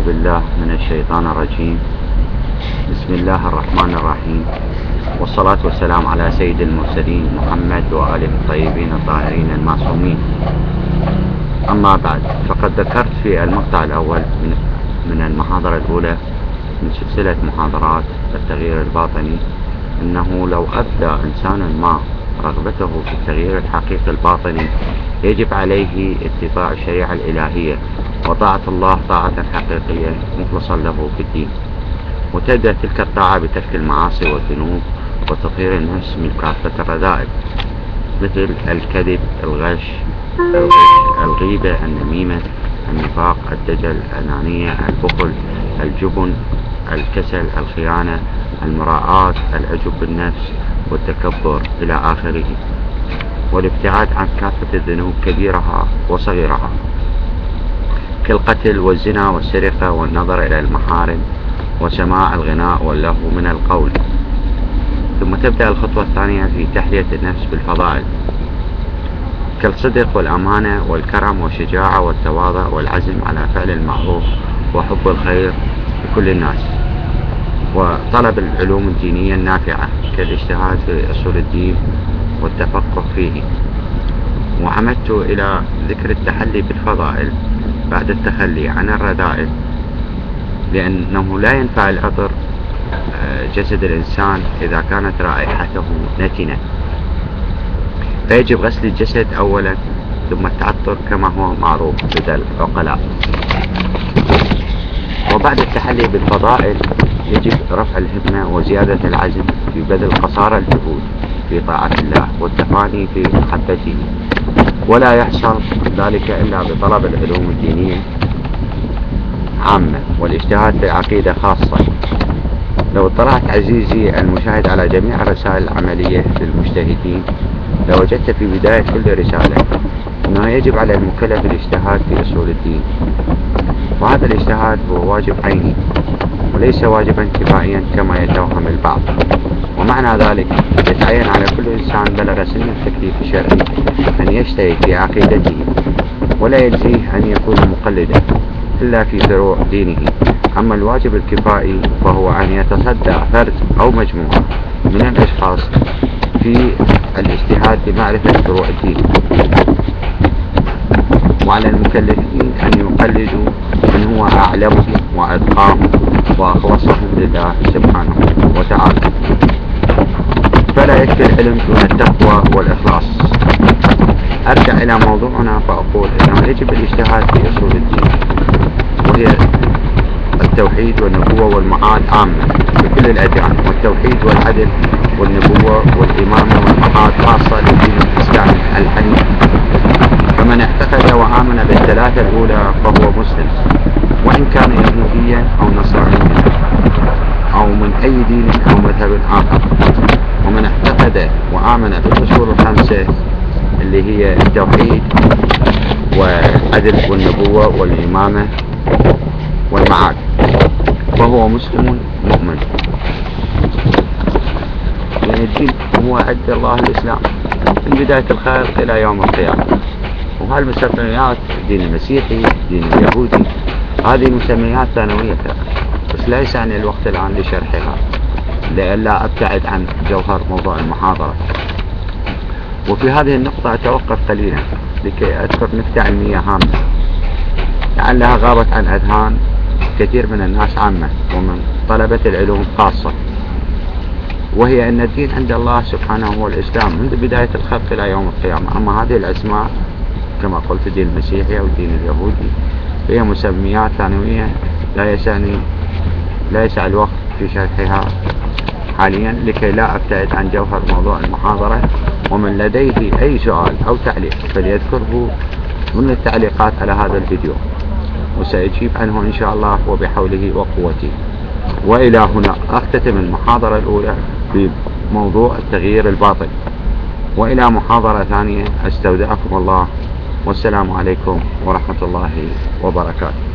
أعوذ بالله من الشيطان الرجيم. بسم الله الرحمن الرحيم، والصلاة والسلام على سيد المرسلين محمد وآله الطيبين الطاهرين المعصومين. أما بعد، فقد ذكرت في المقطع الأول من المحاضرة الأولى من سلسلة محاضرات التغيير الباطني أنه لو أبدى إنسان ما رغبته في التغيير الحقيقي الباطني يجب عليه اتباع الشريعة الإلهية وطاعة الله طاعة حقيقية مخلصا له في الدين، وتبدأ تلك الطاعة بترك المعاصي والذنوب وتطهير النفس من كافة الرذائل مثل الكذب، الغش، الغيبة، النميمة، النفاق، الدجل، الأنانية، البخل، الجبن، الكسل، الخيانة، المراءة، العجب بالنفس والتكبر إلى آخره، والابتعاد عن كافة الذنوب كبيرها وصغيرها كالقتل والزنا والسرقة والنظر إلى المحارم وسماع الغناء واللهو من القول. ثم تبدأ الخطوة الثانية في تحلية النفس بالفضائل كالصدق والأمانة والكرم والشجاعة والتواضع والعزم على فعل المعروف وحب الخير لكل الناس، وطلب العلوم الدينية النافعة كالاجتهاد في أصول الدين والتفقه فيه. وعمدت إلى ذكر التحلي بالفضائل بعد التخلي عن الرذائل، لأنه لا ينفع العطر جسد الإنسان إذا كانت رائحته نتنة، فيجب غسل الجسد أولا ثم التعطر كما هو معروف لدى العقلاء. وبعد التحلي بالفضائل يجب رفع الهمة وزيادة العزم في بذل قصارى الجهود في طاعة الله والتفاني في محبته، ولا يحصل ذلك إلا بطلب العلوم الدينية عامة والاجتهاد في العقيدة خاصة. لو اطلعت عزيزي المشاهد على جميع الرسائل العملية للمجتهدين لوجدت في بداية كل رسالة أنه يجب على المكلف الاجتهاد في أصول الدين، وهذا الاجتهاد هو واجب عيني وليس واجبا كفائيا كما يتوهم البعض. ومعنى ذلك يتعين على كل إنسان بلغ سن التكليف الشرعي أن يجتهد في عقيدته، ولا يجزيه أن يكون مقلدا إلا في فروع دينه. أما الواجب الكفائي فهو أن يتصدى فرد أو مجموعة من الأشخاص في الاجتهاد لمعرفة فروع الدين، وعلى المكلفين أن يقلدوا من هو أعلمهم وأتقاهم وأخلصهم لله سبحانه وتعالى. فلا يكفي العلم دون التقوى والإخلاص. أرجع إلى موضوعنا فأقول أنه يجب الاجتهاد في أصول الدين، وهي التوحيد والنبوة والمعاد عامة لكل الأديان، والتوحيد والعدل والنبوة والإمامة والمعاد خاصة لدين الإسلام الحنيف. فمن اعتقد وآمن بالثلاثة الأولى فهو مسلم، وإن كان يهوديا أو نصرانيا أو من أي دين أو مذهب آخر. ومن اعتقد وآمن بالأصول الخمسة اللي هي التوحيد والعدل والنبوة والإمامة والمعاد فهو مسلم مؤمن. يعني الدين هو عد الله الإسلام من بداية الخلق إلى يوم القيامة، وهالمسميات الدين المسيحي، الدين اليهودي، هذه مسميات ثانوية بس ليس عن الوقت الآن لشرحها لئلا أبتعد عن جوهر موضوع المحاضرة. وفي هذه النقطة أتوقف قليلا لكي أذكر نكتة علمية هامة لعلها غابت عن أذهان كثير من الناس عامة ومن طلبة العلوم خاصة، وهي أن الدين عند الله سبحانه هو الإسلام منذ بداية الخلق إلى يوم القيامة. أما هذه الأسماء كما قلت الدين المسيحي أو الدين اليهودي هي مسميات ثانوية لا يسع الوقت في شرحها حاليا لكي لا أبتعد عن جوهر موضوع المحاضرة. ومن لديه أي سؤال أو تعليق فليذكره من التعليقات على هذا الفيديو وسأجيب عنه إن شاء الله وبحوله وقوته. وإلى هنا أختتم المحاضرة الأولى بموضوع التغيير الباطني، وإلى محاضرة ثانية أستودعكم الله، والسلام عليكم ورحمة الله وبركاته.